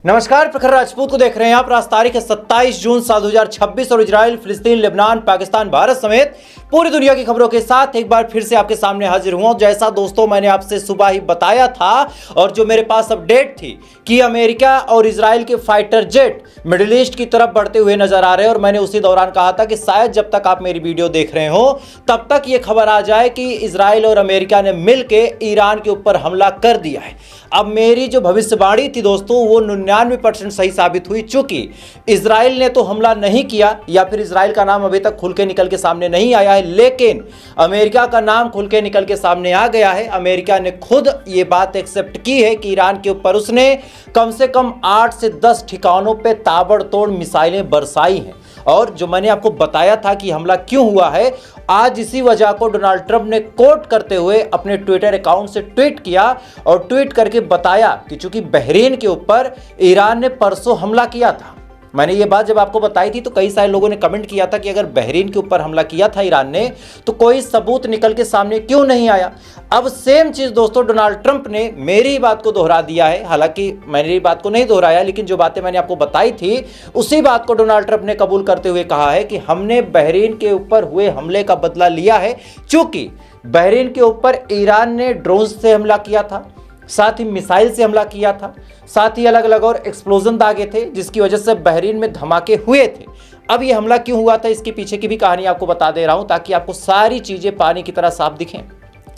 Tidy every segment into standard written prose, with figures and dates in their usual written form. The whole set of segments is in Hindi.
नमस्कार, प्रखर राजपूत को देख रहे हैं आप। आज तारीख है 27 जून साल 2026 और इजराइल, फिलिस्तीन, लेबनान, पाकिस्तान, भारत समेत पूरी दुनिया की खबरों के साथ एक बार फिर से आपके सामने हाजिर हुआ। जैसा दोस्तों मैंने आपसे सुबह ही बताया था और जो मेरे पास अपडेट थी कि अमेरिका और इजराइल के फाइटर जेट मिडिल ईस्ट की तरफ बढ़ते हुए नजर आ रहे हैं और मैंने उसी दौरान कहा था कि शायद जब तक आप मेरी वीडियो देख रहे हो तब तक ये खबर आ जाए कि इजराइल और अमेरिका ने मिलकर ईरान के ऊपर हमला कर दिया है। अब मेरी जो भविष्यवाणी थी दोस्तों वो 99% सही साबित हुई। चूंकि इजराइल ने तो हमला नहीं किया या फिर इजराइल का नाम अभी तक खुल के निकल के सामने नहीं आया है, लेकिन अमेरिका का नाम खुल के निकल के सामने आ गया है। अमेरिका ने खुद ये बात एक्सेप्ट की है कि ईरान के ऊपर उसने कम से कम 8 से 10 ठिकानों पे ताबड़तोड़ मिसाइलें बरसाई हैं। और जो मैंने आपको बताया था कि हमला क्यों हुआ है, आज इसी वजह को डोनाल्ड ट्रंप ने कोट करते हुए अपने ट्विटर अकाउंट से ट्वीट किया और ट्वीट करके बताया कि चूंकि बहरीन के ऊपर ईरान ने परसों हमला किया था। मैंने ये बात जब आपको बताई थी तो कई सारे लोगों ने कमेंट किया था कि अगर बहरीन के ऊपर हमला किया था ईरान ने तो कोई सबूत निकल के सामने क्यों नहीं आया। अब सेम चीज दोस्तों डोनाल्ड ट्रंप ने मेरी बात को दोहरा दिया है। हालांकि मैंने बात को नहीं दोहराया, लेकिन जो बातें मैंने आपको बताई थी उसी बात को डोनाल्ड ट्रंप ने कबूल करते हुए कहा है कि हमने बहरीन के ऊपर हुए हमले का बदला लिया है। चूंकि बहरीन के ऊपर ईरान ने ड्रोन से हमला किया था, साथ ही मिसाइल से हमला किया था, साथ ही अलग अलग और एक्सप्लोजन दागे थे जिसकी वजह से बहरीन में धमाके हुए थे। अब ये हमला क्यों हुआ था इसके पीछे की भी कहानी आपको बता दे रहा हूं ताकि आपको सारी चीजें पानी की तरह साफ दिखें।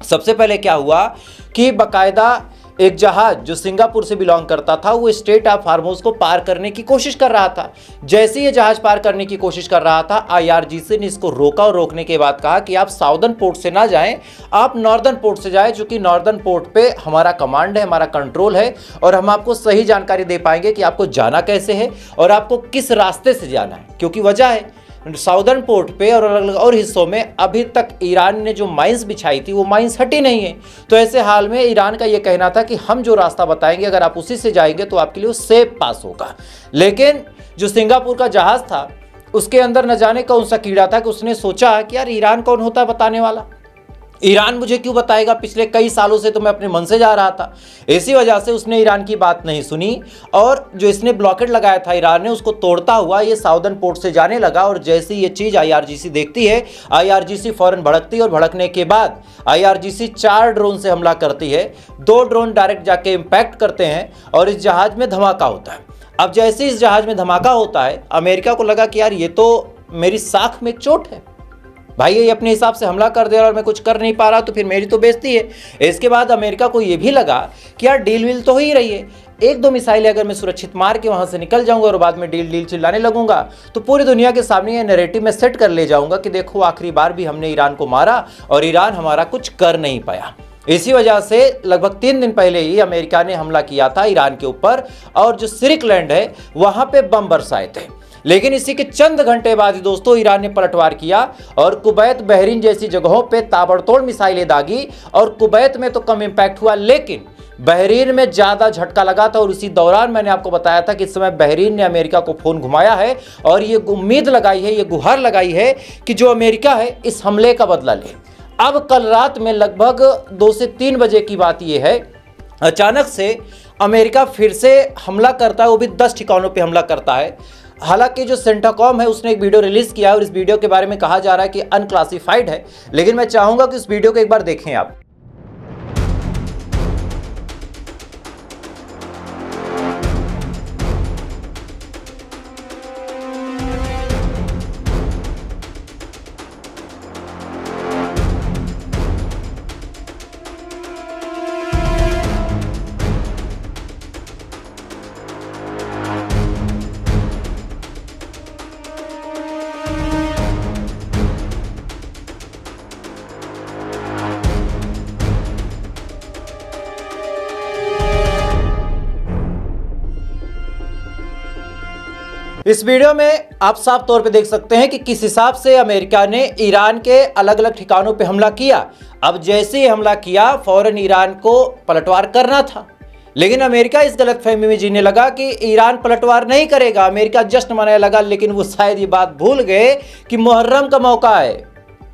सबसे पहले क्या हुआ कि बाकायदा एक जहाज जो सिंगापुर से बिलोंग करता था वो स्ट्रेट ऑफ हार्मोज को पार करने की कोशिश कर रहा था। जैसे ये जहाज पार करने की कोशिश कर रहा था, IRGC ने इसको रोका और रोकने के बाद कहा कि आप साउदर्न पोर्ट से ना जाएं, आप नॉर्दर्न पोर्ट से जाएं, क्योंकि नॉर्दर्न पोर्ट पे हमारा कमांड है, हमारा कंट्रोल है और हम आपको सही जानकारी दे पाएंगे कि आपको जाना कैसे है और आपको किस रास्ते से जाना है। क्योंकि वजह है साउदर्न पोर्ट पे और अलग अलग और हिस्सों में अभी तक ईरान ने जो माइंस बिछाई थी वो माइंस हटी नहीं है। तो ऐसे हाल में ईरान का ये कहना था कि हम जो रास्ता बताएंगे अगर आप उसी से जाएंगे तो आपके लिए वो सेफ पास होगा। लेकिन जो सिंगापुर का जहाज था उसके अंदर न जाने कौन सा कीड़ा था कि उसने सोचा कि यार ईरान कौन होता है बताने वाला, ईरान मुझे क्यों बताएगा, पिछले कई सालों से तो मैं अपने मन से जा रहा था। इसी वजह से उसने ईरान की बात नहीं सुनी और जो इसने ब्लॉकेट लगाया था ईरान ने उसको तोड़ता हुआ ये साउदर्न पोर्ट से जाने लगा। और जैसी ये चीज़ IRGC देखती है, IRGC फौरन भड़कती है और भड़कने के बाद IRGC 4 ड्रोन से हमला करती है। 2 ड्रोन डायरेक्ट जाके इम्पैक्ट करते हैं और इस जहाज में धमाका होता है। अब जैसे इस जहाज में धमाका होता है अमेरिका को लगा कि यार ये तो मेरी साख में एक चोट है, भाई ये अपने हिसाब से हमला कर दे रहा और मैं कुछ कर नहीं पा रहा तो फिर मेरी तो बेइज्जती है। इसके बाद अमेरिका को ये भी लगा कि यार डील वील तो हो ही रही है, 1-2 मिसाइलें अगर मैं सुरक्षित मार के वहां से निकल जाऊंगा और बाद में डील चिल्लाने लगूंगा तो पूरी दुनिया के सामने ये नैरेटिव में सेट कर ले जाऊंगा कि देखो आखिरी बार भी हमने ईरान को मारा और ईरान हमारा कुछ कर नहीं पाया। इसी वजह से लगभग 3 दिन पहले ही अमेरिका ने हमला किया था ईरान के ऊपर और जो सिरिक लैंड है वहां पे बम बरसाए थे। लेकिन इसी के चंद घंटे बाद ही दोस्तों ईरान ने पलटवार किया और कुवैत, बहरीन जैसी जगहों पे ताबड़तोड़ मिसाइलें दागी और कुवैत में तो कम इम्पैक्ट हुआ लेकिन बहरीन में ज्यादा झटका लगा था। और उसी दौरान मैंने आपको बताया था कि इस समय बहरीन ने अमेरिका को फोन घुमाया है और ये उम्मीद लगाई है, ये गुहार लगाई है कि जो अमेरिका है इस हमले का बदला ले। अब कल रात में लगभग 2 से 3 बजे की बात यह है, अचानक से अमेरिका फिर से हमला करता है, वो भी 10 ठिकानों पे हमला करता है। हालांकि जो सेंटाकॉम है उसने एक वीडियो रिलीज किया है और इस वीडियो के बारे में कहा जा रहा है कि अनक्लासिफाइड है, लेकिन मैं चाहूंगा कि इस वीडियो को एक बार देखें आप। इस वीडियो में आप साफ तौर पे देख सकते हैं कि किस हिसाब से अमेरिका ने ईरान के अलग अलग ठिकानों पे हमला किया। अब जैसे ही हमला किया फौरन ईरान को पलटवार करना था, लेकिन अमेरिका इस गलतफहमी में जीने लगा कि ईरान पलटवार नहीं करेगा, अमेरिका जश्न मनाने लगा। लेकिन वो शायद ये बात भूल गए कि मुहर्रम का मौका है,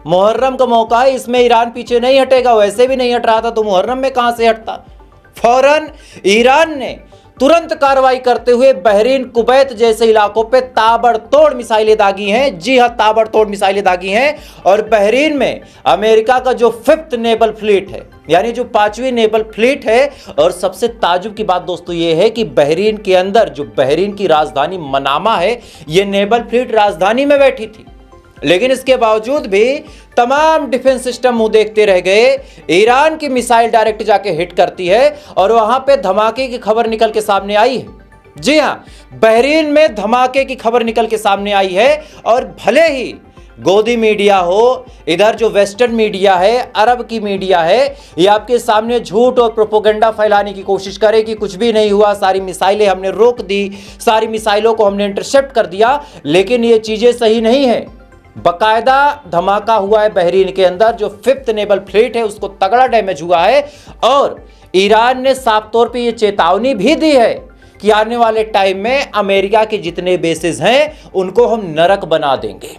मुहर्रम का मौका है, इसमें ईरान पीछे नहीं हटेगा। वैसे भी नहीं हट रहा था तो मुहर्रम में कहां से हटता। फौरन ईरान ने तुरंत कार्रवाई करते हुए बहरीन, कुवैत जैसे इलाकों पे ताबड़तोड़ मिसाइलें दागी हैं। जी हां, ताबड़तोड़ मिसाइलें दागी हैं। और बहरीन में अमेरिका का जो 5th नेवल फ्लीट है, यानी जो 5वीं नेवल फ्लीट है। और सबसे ताजुब की बात दोस्तों ये है कि बहरीन के अंदर, जो बहरीन की राजधानी मनामा है, ये नेवल फ्लीट राजधानी में बैठी थी। लेकिन इसके बावजूद भी तमाम डिफेंस सिस्टम मुंह देखते रह गए। ईरान की मिसाइल डायरेक्ट जाके हिट करती है और वहां पे धमाके की खबर निकल के सामने आई है। जी हां, बहरीन में धमाके की खबर निकल के सामने आई है। और भले ही गोदी मीडिया हो, इधर जो वेस्टर्न मीडिया है, अरब की मीडिया है, ये आपके सामने झूठ और प्रोपोगंडा फैलाने की कोशिश करे कि कुछ भी नहीं हुआ, सारी मिसाइलें हमने रोक दी, सारी मिसाइलों को हमने इंटरसेप्ट कर दिया, लेकिन ये चीजें सही नहीं है। बकायदा धमाका हुआ है बहरीन के अंदर, जो 5th नेवल फ्लीट है उसको तगड़ा डैमेज हुआ है। और ईरान ने साफ तौर पे ये चेतावनी भी दी है कि आने वाले टाइम में अमेरिका के जितने बेसेस हैं उनको हम नरक बना देंगे।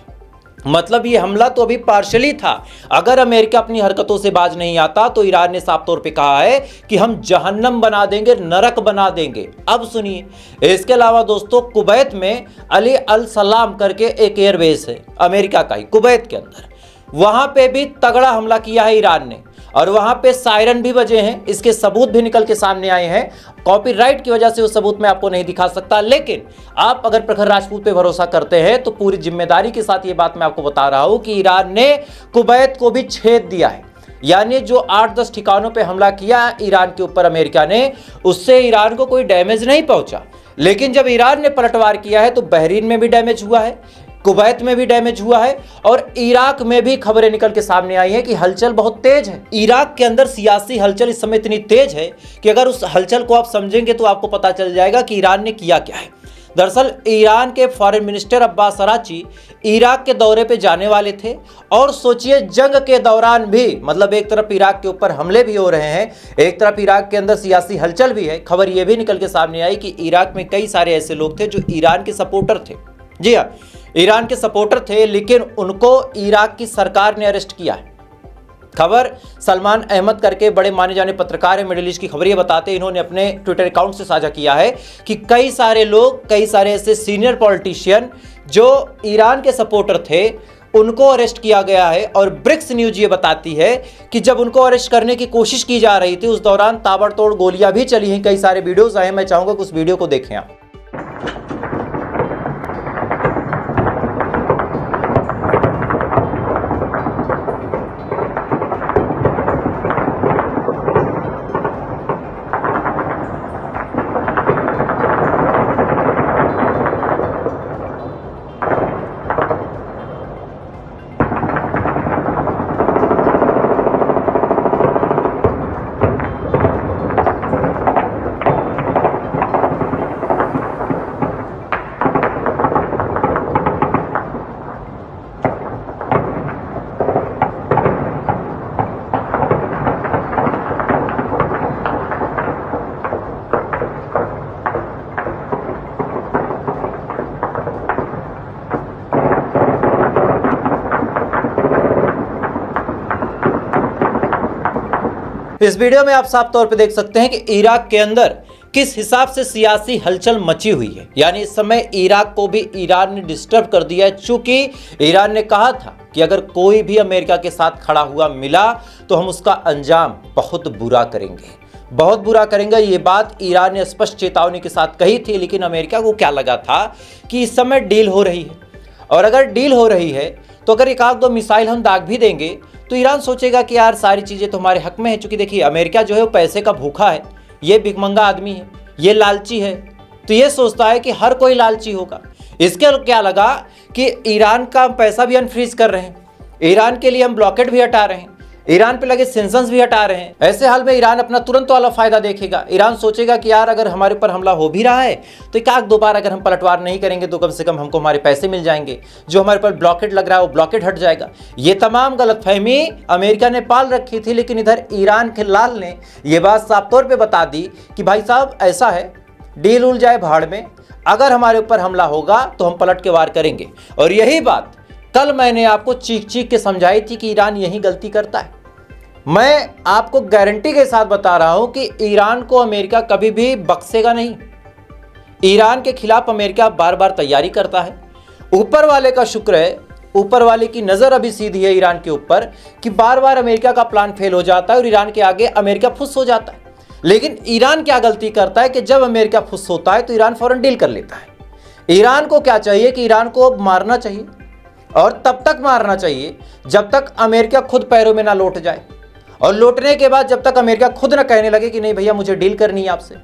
मतलब ये हमला तो अभी पार्शली था। अगर अमेरिका अपनी हरकतों से बाज नहीं आता तो ईरान ने साफ तौर पे कहा है कि हम जहन्नम बना देंगे, नरक बना देंगे। अब सुनिए, इसके अलावा दोस्तों कुवैत में अली अल सलाम करके एक एयरबेस है अमेरिका का ही, कुवैत के अंदर, वहां पे भी तगड़ा हमला किया है ईरान ने। और वहां पे सायरन भी बजे हैं, इसके सबूत भी निकल के सामने आए हैं। कॉपीराइट की वजह से वो सबूत मैं आपको नहीं दिखा सकता, लेकिन आप अगर प्रखर राजपूत पे भरोसा करते हैं तो पूरी जिम्मेदारी के साथ ये बात मैं आपको बता रहा हूं कि ईरान ने कुवैत को भी छेद दिया है। यानी जो 8-10 ठिकानों पे हमला किया ईरान के ऊपर अमेरिका ने, उससे ईरान को कोई डैमेज नहीं पहुंचा। लेकिन जब ईरान ने पलटवार किया है तो बहरीन में भी डैमेज हुआ है, कुवैत में भी डैमेज हुआ है, और इराक में भी खबरें निकल के सामने आई हैं कि हलचल बहुत तेज है। इराक के अंदर सियासी हलचल इस समय इतनी तेज है कि अगर उस हलचल को आप समझेंगे तो आपको पता चल जाएगा कि ईरान ने किया क्या है। दरअसल ईरान के फॉरेन मिनिस्टर अब्बास अराची इराक के दौरे पे जाने वाले थे। और सोचिए, जंग के दौरान भी, मतलब एक तरफ इराक के ऊपर हमले भी हो रहे हैं, एक तरफ इराक के अंदर सियासी हलचल भी है। खबर यह भी निकल के सामने आई कि इराक में कई सारे ऐसे लोग थे जो ईरान के सपोर्टर थे। जी हाँ, ईरान के सपोर्टर थे, लेकिन उनको इराक की सरकार ने अरेस्ट किया है। खबर सलमान अहमद करके बड़े माने जाने पत्रकार है, मिडिल ईस्ट की खबर ये बताते हैं, इन्होंने अपने ट्विटर अकाउंट से साझा किया है कि कई सारे लोग, कई सारे ऐसे सीनियर पॉलिटिशियन जो ईरान के सपोर्टर थे, उनको अरेस्ट किया गया है। और ब्रिक्स न्यूज ये बताती है कि जब उनको अरेस्ट करने की कोशिश की जा रही थी उस दौरान ताबड़तोड़ गोलियां भी चली हैं। कई सारे वीडियोज आए, मैं चाहूंगा कि उस वीडियो को देखें आप। इस वीडियो में आप साफ तौर पे देख सकते हैं कि इराक के अंदर किस हिसाब से सियासी हलचल मची हुई है। यानी इस समय इराक को भी ईरान ने डिस्टर्ब कर दिया है, चूंकि ईरान ने कहा था कि अगर कोई भी अमेरिका के साथ खड़ा हुआ मिला तो हम उसका अंजाम बहुत बुरा करेंगे, बहुत बुरा करेंगे। ये बात ईरान ने स्पष्ट चेतावनी के साथ कही थी। लेकिन अमेरिका को क्या लगा था कि इस समय डील हो रही है, और अगर डील हो रही है तो अगर एक आध दो मिसाइल हम दाग भी देंगे तो ईरान सोचेगा कि यार सारी चीज़ें तो हमारे हक में है। चूंकि देखिए, अमेरिका जो है वो पैसे का भूखा है, ये भिखमंगा आदमी है, ये लालची है, तो ये सोचता है कि हर कोई लालची होगा। इसके क्या लगा कि ईरान का पैसा भी अनफ्रीज कर रहे हैं, ईरान के लिए हम ब्लॉकेट भी हटा रहे हैं, ईरान पे लगे सेंक्शंस भी हटा रहे हैं। ऐसे हाल में ईरान अपना तुरंत वाला फायदा देखेगा। ईरान सोचेगा कि यार अगर हमारे ऊपर हमला हो भी रहा है तो एक आध दो बार अगर हम पलटवार नहीं करेंगे तो कम से कम हमको हमारे पैसे मिल जाएंगे, जो हमारे ऊपर ब्लॉकेट लग रहा है वो ब्लॉकेट हट जाएगा। ये तमाम गलतफहमी अमेरिका ने पाल रखी थी। लेकिन इधर ईरान के लाल ने यह बात साफ तौर पर बता दी कि भाई साहब ऐसा है, डील उल जाए भाड़ में, अगर हमारे ऊपर हमला होगा तो हम पलट के वार करेंगे। और यही बात कल मैंने आपको चीख चीख के समझाई थी कि ईरान यही गलती करता है। मैं आपको गारंटी के साथ बता रहा हूं कि ईरान को अमेरिका कभी भी बख्शेगा नहीं। ईरान के खिलाफ अमेरिका बार बार तैयारी करता है। ऊपर वाले का शुक्र है, ऊपर वाले की नज़र अभी सीधी है ईरान के ऊपर कि बार बार अमेरिका का प्लान फेल हो जाता है और ईरान के आगे अमेरिका फुस हो जाता है। लेकिन ईरान क्या गलती करता है कि जब अमेरिका फुस होता है तो ईरान फौरन डील कर लेता है। ईरान को क्या चाहिए कि ईरान को अब मारना चाहिए और तब तक मारना चाहिए जब तक अमेरिका खुद पैरों में ना लौट जाए, और लौटने के बाद जब तक अमेरिका खुद ना कहने लगे कि नहीं भैया मुझे डील करनी है आपसे,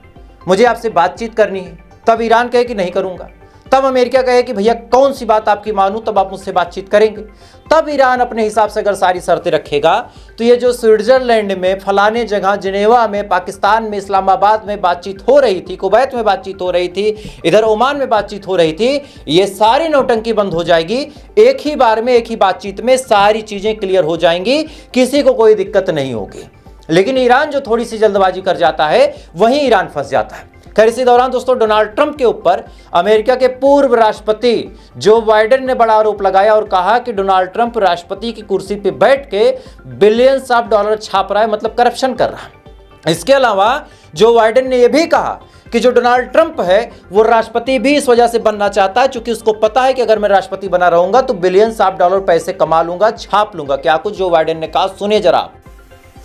मुझे आपसे बातचीत करनी है, तब ईरान कहे कि नहीं करूंगा। तब अमेरिका कहे कि भैया कौन सी बात आपकी मानूं, तब आप मुझसे बातचीत करेंगे। तब ईरान अपने हिसाब से अगर सारी शर्तें रखेगा तो ये जो स्विट्जरलैंड में, फलाने जगह, जिनेवा में, पाकिस्तान में, इस्लामाबाद में बातचीत हो रही थी, कुवैत में बातचीत हो रही थी, इधर ओमान में बातचीत हो रही थी, ये सारी नौटंकी बंद हो जाएगी। एक ही बार में, एक ही बातचीत में सारी चीजें क्लियर हो जाएंगी, किसी को कोई दिक्कत नहीं होगी। लेकिन ईरान जो थोड़ी सी जल्दबाजी कर जाता है वहीं ईरान फंस जाता है। खैर, इसी दौरान दोस्तों डोनाल्ड ट्रंप के ऊपर अमेरिका के पूर्व राष्ट्रपति जो बाइडेन ने बड़ा आरोप लगाया और कहा कि डोनाल्ड ट्रंप राष्ट्रपति की कुर्सी पे बैठ के बिलियंस ऑफ डॉलर छाप रहा है, मतलब करप्शन कर रहा है। इसके अलावा जो बाइडेन ने यह भी कहा कि जो डोनाल्ड ट्रंप है वो राष्ट्रपति भी इस वजह से बनना चाहता है क्योंकि उसको पता है कि अगर मैं राष्ट्रपति बना रहूंगा तो बिलियंस ऑफ डॉलर पैसे कमा लूंगा, छाप लूंगा। क्या कुछ जो बाइडेन ने कहा, सुनिए जरा।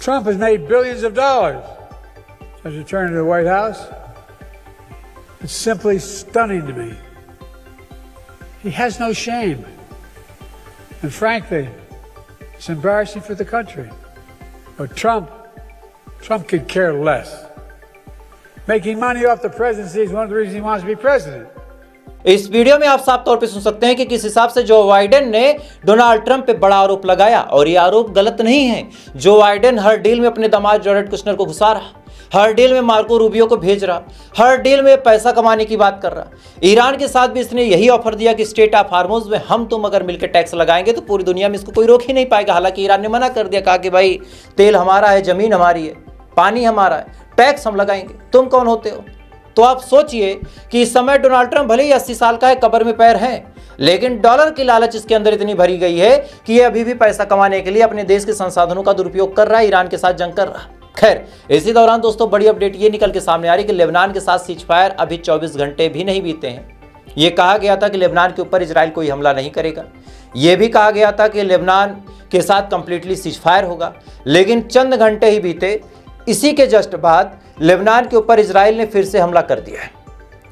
Trump has made billions of dollars since returning to the White House. It's simply stunning to me. He has no shame. And frankly, it's embarrassing for the country. But Trump could care less. Making money off the presidency is one of the reasons he wants to be president. इस वीडियो में आप साफ तौर पे सुन सकते हैं कि किस हिसाब से जो बाइडेन ने डोनाल्ड ट्रंप पे बड़ा आरोप लगाया, और ये आरोप गलत नहीं है। जो बाइडेन हर डील में अपने दामाद जॉर्ज कुशनर को घुसा रहा, हर डील में मार्को रूबियो को भेज रहा, हर डील में पैसा कमाने की बात कर रहा। ईरान के साथ भी इसने यही ऑफर दिया कि स्टेट ऑफ हार्मोज में हम तुम अगर मिलकर टैक्स लगाएंगे तो पूरी दुनिया में इसको कोई रोक ही नहीं पाएगा। हालांकि ईरान ने मना कर दिया, कहा कि भाई तेल हमारा है, जमीन हमारी है, पानी हमारा है, टैक्स हम लगाएंगे, तुम कौन होते हो। तो आप सोचिए कि इस समय डोनाल्ड ट्रंप भले ही 80 साल का है, कब्र में पैर हैं, लेकिन डॉलर की लालच इसके अंदर इतनी भरी गई है कि ये अभी भी पैसा कमाने के लिए अपने देश के संसाधनों का दुरुपयोग कर रहा है, ईरान के साथ जंग कर रहा है। खैर, इसी दौरान दोस्तों बड़ी अपडेट ये निकल के सामने आ रही कि लेबनान के साथ सीज फायर अभी 24 घंटे भी नहीं बीते हैं। ये कहा गया था कि लेबनान के ऊपर इजराइल कोई हमला नहीं करेगा, यह भी कहा गया था कि लेबनान के साथ कंप्लीटली सीज फायर होगा, लेकिन चंद घंटे ही बीते, इसी के जस्ट बाद लेबनान के ऊपर इजराइल ने फिर से हमला कर दिया है।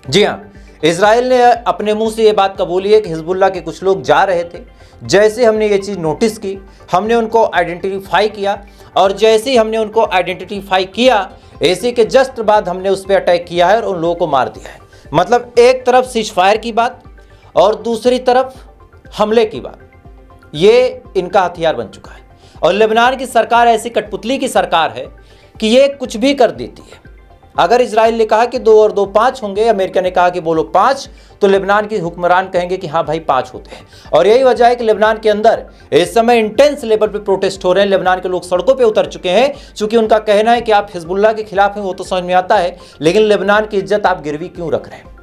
जी हाँ, इजराइल ने अपने मुंह से ये बात कबूली है कि हिजबुल्लाह के कुछ लोग जा रहे थे। जैसे हमने ये चीज़ नोटिस की, हमने उनको आइडेंटिफाई किया, और जैसे ही हमने उनको आइडेंटिफाई किया, इसी के जस्ट बाद हमने उस पर अटैक किया है और उन लोगों को मार दिया है। मतलब एक तरफ सीज फायर की बात और दूसरी तरफ हमले की बात, ये इनका हथियार बन चुका है। और लेबनान की सरकार ऐसी कठपुतली की सरकार है कि ये कुछ भी कर देती है। अगर इजराइल ने कहा कि 2 और 2 5 होंगे, अमेरिका ने कहा कि बोलो 5, तो लेबनान के हुक्मरान कहेंगे कि हाँ भाई 5 होते हैं। और यही वजह है कि लेबनान के अंदर इस समय इंटेंस लेवल पे प्रोटेस्ट हो रहे हैं। लेबनान के लोग सड़कों पे उतर चुके हैं, क्योंकि उनका कहना है कि आप हिजबुल्लाह के खिलाफ हैं वो तो समझ में आता है, लेकिन लेबनान की इज्जत आप गिरवी क्यों रख रहे हैं।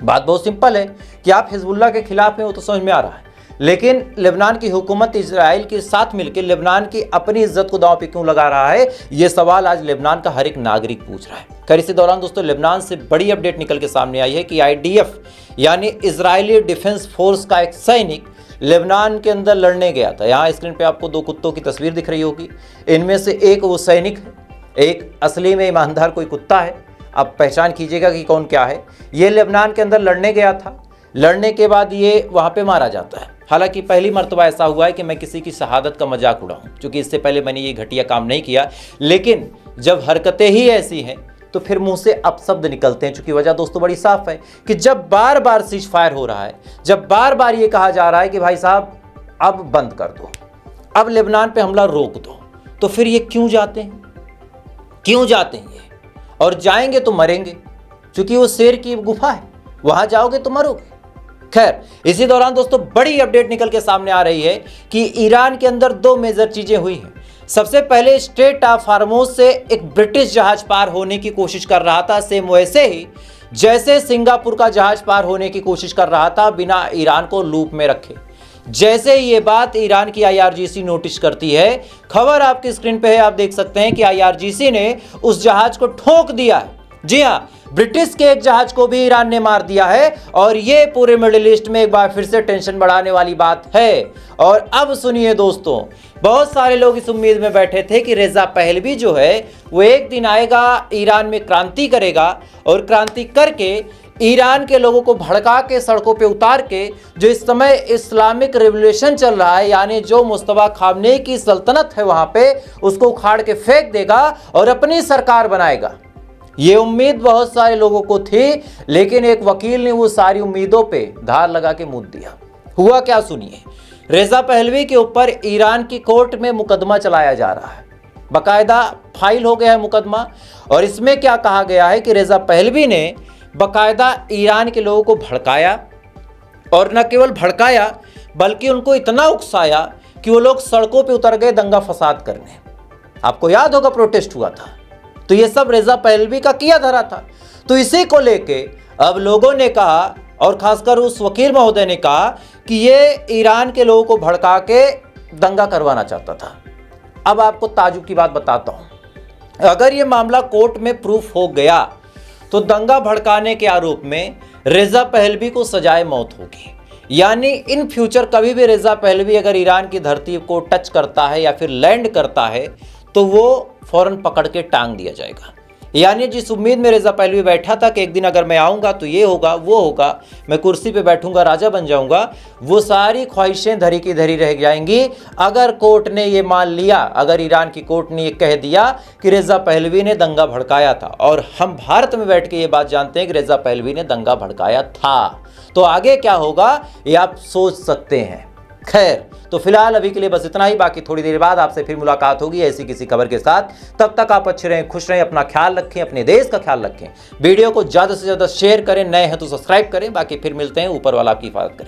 बात बहुत सिंपल है कि आप हिजबुल्लाह के खिलाफ हैं वो तो समझ में आ रहा है, लेकिन लेबनान की हुकूमत इजराइल के साथ मिलकर लेबनान की अपनी इज्जत को दांव पे क्यों लगा रहा है, ये सवाल आज लेबनान का हर एक नागरिक पूछ रहा है। खैर, इसी दौरान दोस्तों लेबनान से बड़ी अपडेट निकल के सामने आई है कि IDF यानी इजरायली डिफेंस फोर्स का एक सैनिक लेबनान के अंदर लड़ने गया था। यहाँ स्क्रीन पे आपको 2 कुत्तों की तस्वीर दिख रही होगी, इनमें से एक वो सैनिक है, एक असली में ईमानदार कोई कुत्ता है। आप पहचान कीजिएगा कि कौन क्या है। ये लेबनान के अंदर लड़ने गया था, लड़ने के बाद ये वहाँ पे मारा जाता है। हालांकि पहली मर्तबा ऐसा हुआ है कि मैं किसी की शहादत का मजाक उड़ाऊं, क्योंकि इससे पहले मैंने ये घटिया काम नहीं किया, लेकिन जब हरकतें ही ऐसी हैं तो फिर मुंह से अपशब्द निकलते हैं। चूंकि वजह दोस्तों बड़ी साफ है कि जब बार बार सीज फायर हो रहा है, जब बार बार ये कहा जा रहा है कि भाई साहब अब बंद कर दो, अब लेबनान पे हमला रोक दो, तो फिर ये क्यों जाते हैं, क्यों जाते हैं ये, और जाएंगे तो मरेंगे, क्योंकि वो शेर की गुफा है, वहां जाओगे तो मरोगे। खैर, इसी दौरान दोस्तों बड़ी अपडेट निकल के सामने आ रही है कि ईरान के अंदर 2 मेजर चीजें हुई हैं। सबसे पहले स्ट्रेट ऑफ हार्मोज से एक ब्रिटिश जहाज पार होने की कोशिश कर रहा था, सेम वैसे ही जैसे सिंगापुर का जहाज पार होने की कोशिश कर रहा था बिना ईरान को लूप में रखे। जैसे ये बात ईरान की IRGC नोटिस करती है, खबर आपकी स्क्रीन पे है, आप देख सकते हैं कि IRGC ने उस जहाज को ठोक दिया है जी हाँ, ब्रिटिश के एक जहाज को भी ईरान ने मार दिया है और ये पूरे मिडिल ईस्ट में एक बार फिर से टेंशन बढ़ाने वाली बात है। और अब सुनिए दोस्तों, बहुत सारे लोग इस उम्मीद में बैठे थे कि रेजा पहलवी जो है वो एक दिन आएगा, ईरान में क्रांति करेगा और क्रांति करके ईरान के लोगों को भड़का के सड़कों पे उतार के जो इस समय इस्लामिक रिवॉल्यूशन चल रहा है, यानी जो मुस्तफा खामनेई की सल्तनत है वहां पे, उसको उखाड़ के फेंक देगा और अपनी सरकार बनाएगा। ये उम्मीद बहुत सारे लोगों को थी, लेकिन एक वकील ने वो सारी उम्मीदों पे धार लगा के मुद्द दिया। हुआ क्या सुनिए। रेजा पहलवी के ऊपर ईरान की कोर्ट में मुकदमा चलाया जा रहा है, बाकायदा फाइल हो गया है मुकदमा। और इसमें क्या कहा गया है कि रेजा पहलवी ने बाकायदा ईरान के लोगों को भड़काया, और न केवल भड़काया बल्कि उनको इतना उकसाया कि वो लोग सड़कों पे उतर गए दंगा फसाद करने। आपको याद होगा प्रोटेस्ट हुआ था, तो ये सब रेजा पहलवी का किया धरा था। तो इसी को लेके अब लोगों ने कहा, और खासकर उस वकील महोदय ने कहा कि ये ईरान के लोगों को भड़का के दंगा करवाना चाहता था। अब आपको ताजुब की बात बताता हूं, अगर ये मामला कोर्ट में प्रूफ हो गया तो दंगा भड़काने के आरोप में रेजा पहलवी को सजाए मौत होगी। यानी इन फ्यूचर कभी भी रेजा पहलवी अगर ईरान की धरती को टच करता है या फिर लैंड करता है तो वो फौरन पकड़ के टांग दिया जाएगा। यानी जिस उम्मीद में रेजा पहलवी बैठा था कि एक दिन अगर मैं आऊँगा तो ये होगा वो होगा, मैं कुर्सी पे बैठूंगा राजा बन जाऊंगा, वो सारी ख्वाहिशें धरी की धरी रह जाएंगी अगर कोर्ट ने ये मान लिया, अगर ईरान की कोर्ट ने ये कह दिया कि रेजा पहलवी ने दंगा भड़काया था। और हम भारत में बैठ के ये बात जानते हैं कि रेजा पहलवी ने दंगा भड़काया था, तो आगे क्या होगा ये आप सोच सकते हैं। खैर, तो फिलहाल अभी के लिए बस इतना ही। बाकी थोड़ी देर बाद आपसे फिर मुलाकात होगी ऐसी किसी खबर के साथ। तब तक आप अच्छे रहें, खुश रहें, अपना ख्याल रखें, अपने देश का ख्याल रखें। वीडियो को ज़्यादा से ज़्यादा शेयर करें, नए हैं तो सब्सक्राइब करें। बाकी फिर मिलते हैं, ऊपर वाला आपकी हिफाजत करें।